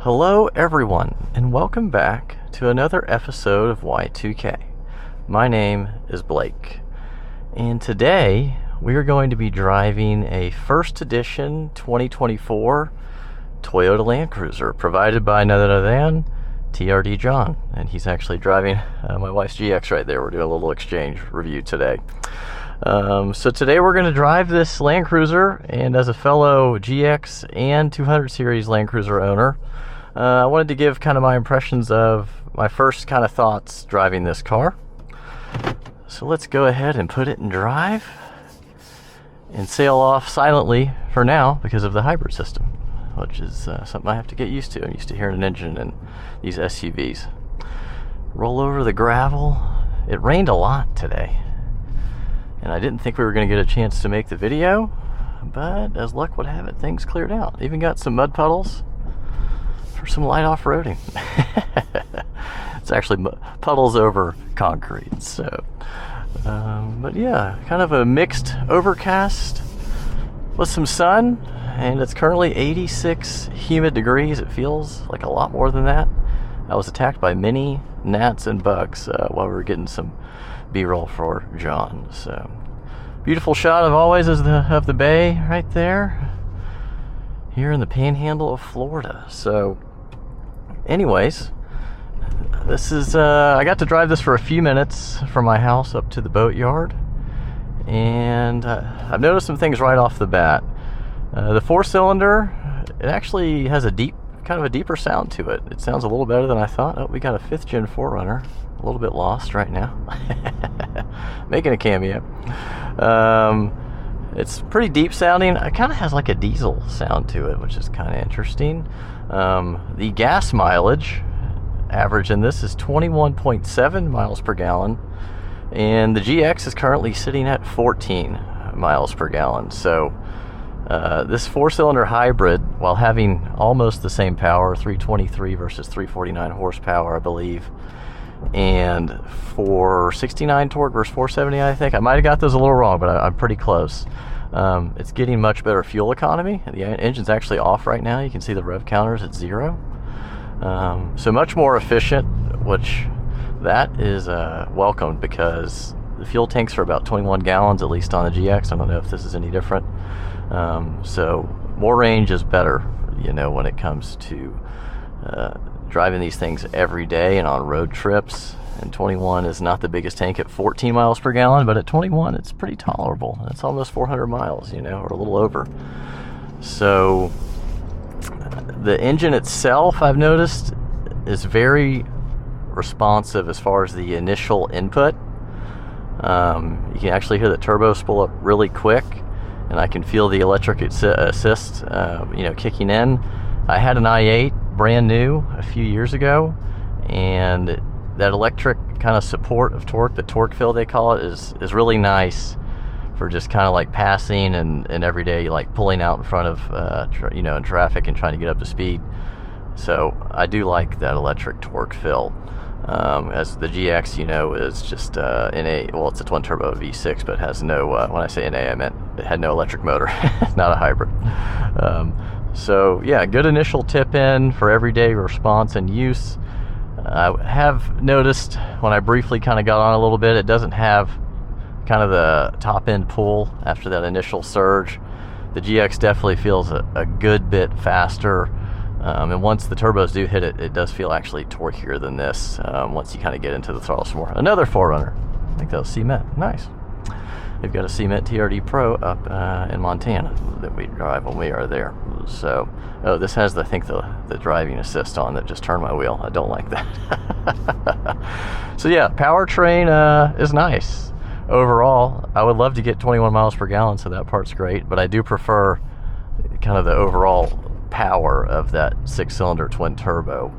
Hello everyone, and welcome back to another episode of Y2K. My name is Blake, and today we are going to be driving a First Edition 2024 Toyota Landcruiser provided by none other than TRD John, and he's actually driving my wife's GX right there. We're doing a little exchange review today. So today we're going to drive this Landcruiser, and as a fellow GX and 200 series Landcruiser owner, I wanted to give kind of my impressions of my first kind of thoughts driving this car. So let's go ahead and put it in drive and sail off silently for now because of the hybrid system, which is something I have to get used to. I'm used to hearing an engine in these SUVs. Roll over the gravel. It rained a lot today, and I didn't think we were going to get a chance to make the video, but as luck would have it, things cleared out. Even got some mud puddles for some light off-roading. It's actually puddles over concrete. So but yeah, kind of a mixed overcast with some sun, and it's currently 86 humid degrees. It feels like a lot more than that. I was attacked by many gnats and bugs while we were getting some B-roll for John. So beautiful shot of always of the bay right there here in the panhandle of Florida. So anyways, this is I got to drive this for a few minutes from my house up to the boat yard, and I've noticed some things right off the bat. The four-cylinder, it actually has a kind of a deeper sound to it. It sounds a little better than I thought. Oh, we got a 5th gen 4Runner. A little bit lost right now. Making a cameo. It's pretty deep sounding. It kind of has like a diesel sound to it, which is kind of interesting. The gas mileage average in this is 21.7 miles per gallon, and the GX is currently sitting at 14 miles per gallon. So this four-cylinder hybrid, while having almost the same power, 323 versus 349 horsepower, I believe, and 469 torque versus 470, I think. I might have got those a little wrong, but I'm pretty close. It's getting much better fuel economy. The engine's actually off right now. You can see the rev counters at 0. So much more efficient, which that is welcomed, because the fuel tanks are about 21 gallons, at least on the GX. I don't know if this is any different. So more range is better, you know, when it comes to driving these things every day and on road trips. And 21 is not the biggest tank at 14 miles per gallon, but at 21 it's pretty tolerable. It's almost 400 miles, you know, or a little over. So the engine itself, I've noticed, is very responsive as far as the initial input. You can actually hear the turbo spool up really quick, and I can feel the electric assist you know, kicking in. I had an i8 brand new a few years ago, and that electric kind of support of torque, the torque fill they call it, is really nice for just kind of like passing and every day, like pulling out in front of you know, in traffic and trying to get up to speed. So I do like that electric torque fill. As the GX, you know, is just well, it's a twin turbo V6, but has no when I say NA, I meant it had no electric motor. Not a hybrid. So yeah, good initial tip in for everyday response and use. I have noticed when I briefly kind of got on a little bit, it doesn't have kind of the top end pull after that initial surge. The GX definitely feels a good bit faster, and once the turbos do hit it, it does feel actually torquier than this once you kind of get into the throttle some more. Another 4Runner. I think that was Cement. Nice. They've got a Cement TRD Pro up in Montana that we drive when we are there. So, oh, this has, I think, the driving assist on that just turned my wheel. I don't like that. So yeah, powertrain is nice. Overall, I would love to get 21 miles per gallon, so that part's great, but I do prefer kind of the overall power of that 6-cylinder twin turbo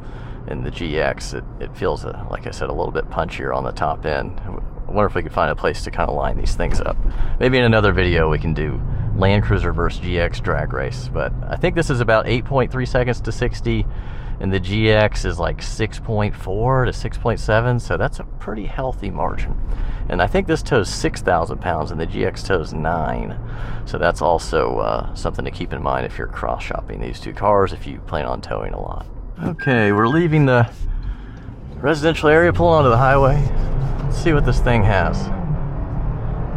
in the GX. It feels, like I said, a little bit punchier on the top end. I wonder if we could find a place to kind of line these things up. Maybe in another video we can do Landcruiser versus GX drag race, but I think this is about 8.3 seconds to 60, and the GX is like 6.4 to 6.7, so that's a pretty healthy margin. And I think this tows 6,000 pounds and the GX tows 9, so that's also something to keep in mind if you're cross-shopping these two cars, if you plan on towing a lot. Okay, we're leaving the residential area, pulling onto the highway. Let's see what this thing has.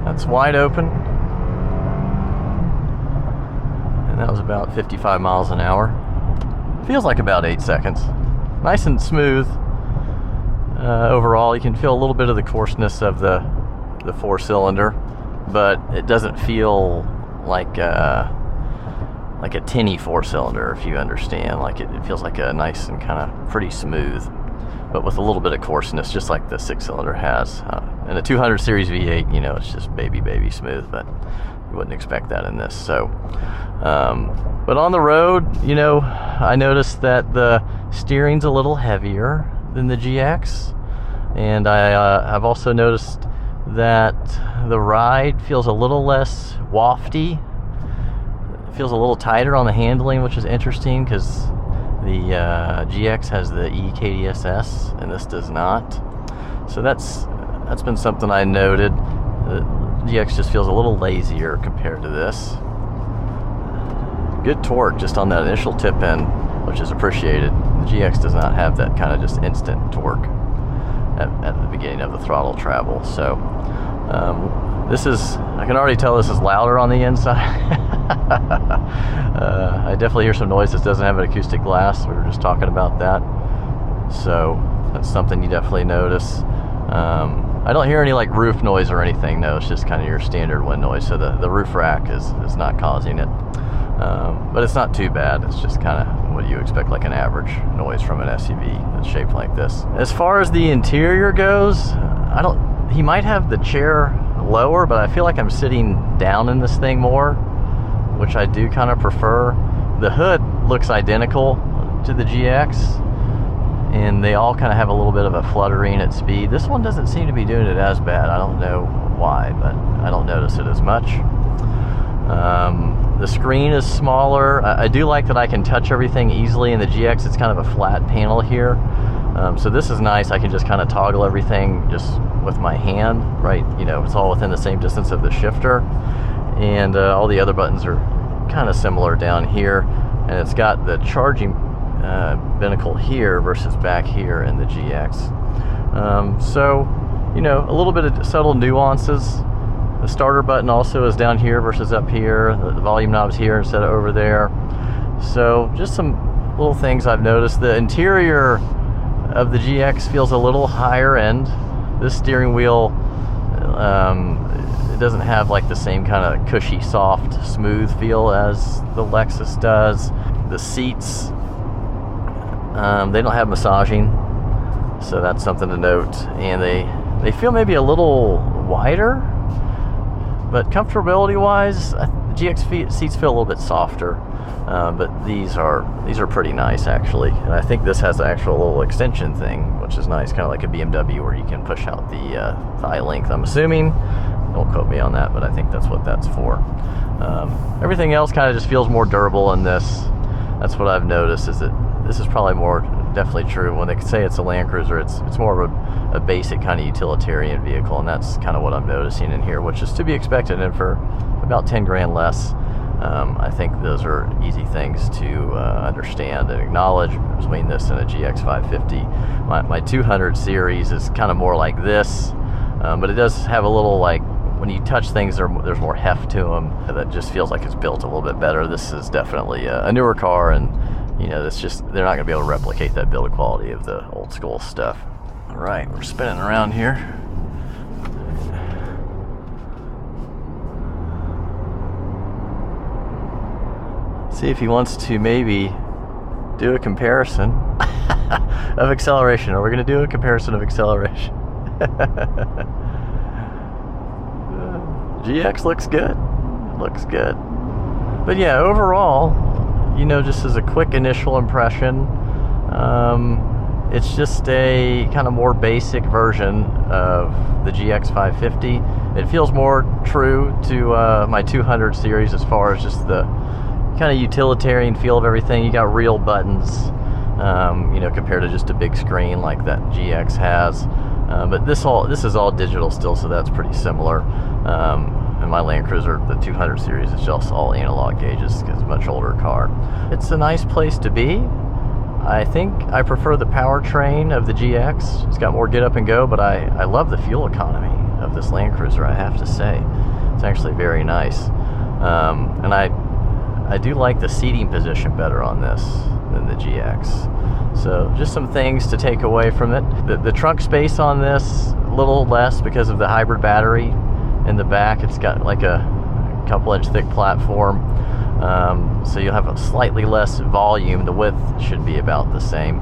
That's wide open. And that was about 55 miles an hour. Feels like about 8 seconds. Nice and smooth. Overall, you can feel a little bit of the coarseness of the 4-cylinder, but it doesn't feel like a tinny 4-cylinder, if you understand. Like it feels like a nice and kind of pretty smooth, but with a little bit of coarseness, just like the 6-cylinder has. And a 200 series V8, you know, it's just baby smooth, but you wouldn't expect that in this. So, but on the road, you know, I noticed that the steering's a little heavier than the GX, and I've also noticed that the ride feels a little less wafty. It feels a little tighter on the handling, which is interesting because the GX has the EKDSS and this does not. So that's been something I noted. The GX just feels a little lazier compared to this. Good torque just on that initial tip end, which is appreciated. The GX does not have that kind of just instant torque at the beginning of the throttle travel. So this is, I can already tell this is louder on the inside. I definitely hear some noise. This doesn't have an acoustic glass. We were just talking about that. So that's something you definitely notice. I don't hear any like roof noise or anything. No, it's just kind of your standard wind noise. So the roof rack is not causing it. But it's not too bad. It's just kind of what you expect, like an average noise from an SUV that's shaped like this. As far as the interior goes, he might have the chair lower, but I feel like I'm sitting down in this thing more, which I do kind of prefer. The hood looks identical to the GX, and they all kind of have a little bit of a fluttering at speed. This one doesn't seem to be doing it as bad. I don't know why, but I don't notice it as much. The screen is smaller. I do like that I can touch everything easily. In the GX, it's kind of a flat panel here. So this is nice. I can just kind of toggle everything just with my hand, right? You know, it's all within the same distance of the shifter. And all the other buttons are kind of similar down here. And it's got the charging binnacle here versus back here in the GX. So, you know, a little bit of subtle nuances. The starter button also is down here versus up here. The volume knob's here instead of over there. So just some little things I've noticed. The interior of the GX feels a little higher end. This steering wheel, it doesn't have like the same kind of cushy, soft, smooth feel as the Lexus does. The seats, they don't have massaging, so that's something to note. And they feel maybe a little wider. But comfortability-wise, the GX seats feel a little bit softer, but these are pretty nice actually. And I think this has an actual little extension thing, which is nice, kind of like a BMW where you can push out the thigh length. I'm assuming. Don't quote me on that, but I think that's what that's for. Everything else kind of just feels more durable in this. That's what I've noticed. Is that this is probably more definitely true when they say it's a Landcruiser. It's more of a basic kind of utilitarian vehicle, and that's kind of what I'm noticing in here, which is to be expected. And for about 10 grand less, I think those are easy things to understand and acknowledge between this and a GX550. My 200 series is kind of more like this, but it does have a little, like, when you touch things, there's more heft to them that just feels like it's built a little bit better. This is definitely a newer car, and you know, it's just, they're not going to be able to replicate that build quality of the old school stuff. All right, we're spinning around here. See if he wants to maybe do a comparison of acceleration. Are we going to do a comparison of acceleration? GX looks good. Looks good. But yeah, overall, you know, just as a quick initial impression, it's just a kind of more basic version of the GX550. It feels more true to my 200 series as far as just the kind of utilitarian feel of everything. You got real buttons, you know, compared to just a big screen like that GX has. But this is all digital still, so that's pretty similar. And my Landcruiser, the 200 series, is just all analog gauges because it's a much older car. It's a nice place to be. I think I prefer the powertrain of the GX. It's got more get up and go, but I love the fuel economy of this Land Cruiser, I have to say. It's actually very nice. And I do like the seating position better on this than the GX. So just some things to take away from it. The trunk space on this, a little less because of the hybrid battery in the back. It's got like a couple-inch thick platform. So you'll have a slightly less volume. The width should be about the same.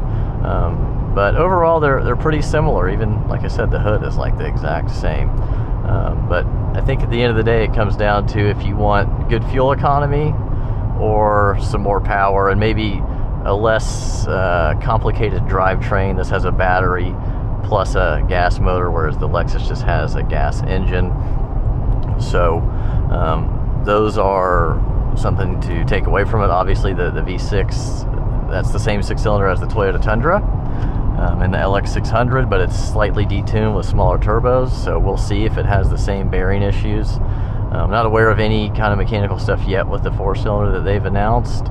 But overall, they're pretty similar. Even, like I said, the hood is like the exact same. But I think at the end of the day, it comes down to if you want good fuel economy or some more power and maybe a less complicated drivetrain. This has a battery plus a gas motor, whereas the Lexus just has a gas engine. So those are something to take away from it. Obviously the V6, that's the same 6-cylinder as the Toyota Tundra and the LX600, but it's slightly detuned with smaller turbos, so we'll see if it has the same bearing issues. I'm not aware of any kind of mechanical stuff yet with the 4-cylinder that they've announced,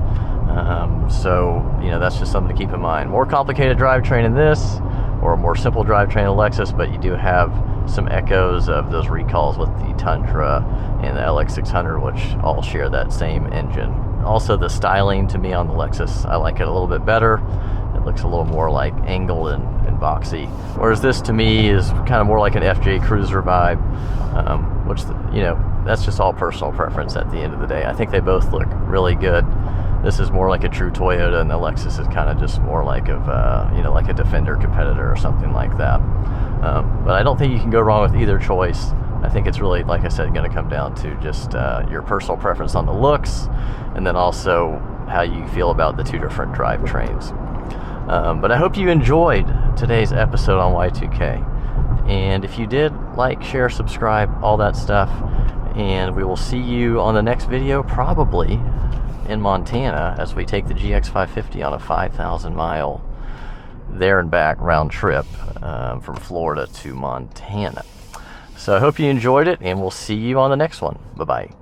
so that's just something to keep in mind. More complicated drivetrain in this, or a more simple drivetrain in Lexus, but you do have some echoes of those recalls with the Tundra and the LX600, which all share that same engine. Also, the styling to me on the Lexus, I like it a little bit better. It looks a little more like angled and boxy, whereas this to me is kind of more like an FJ Cruiser vibe, which that's just all personal preference at the end of the day. I think they both look really good. This is more like a true Toyota, and the Lexus is kind of just more like like a Defender competitor or something like that. But I don't think you can go wrong with either choice. I think it's really, like I said, going to come down to just your personal preference on the looks, and then also how you feel about the two different drivetrains. But I hope you enjoyed today's episode on Y2K. And if you did, like, share, subscribe, all that stuff. And we will see you on the next video, probably in Montana, as we take the GX550 on a 5,000-mile there and back round trip from Florida to Montana. So I hope you enjoyed it, and we'll see you on the next one. Bye-bye.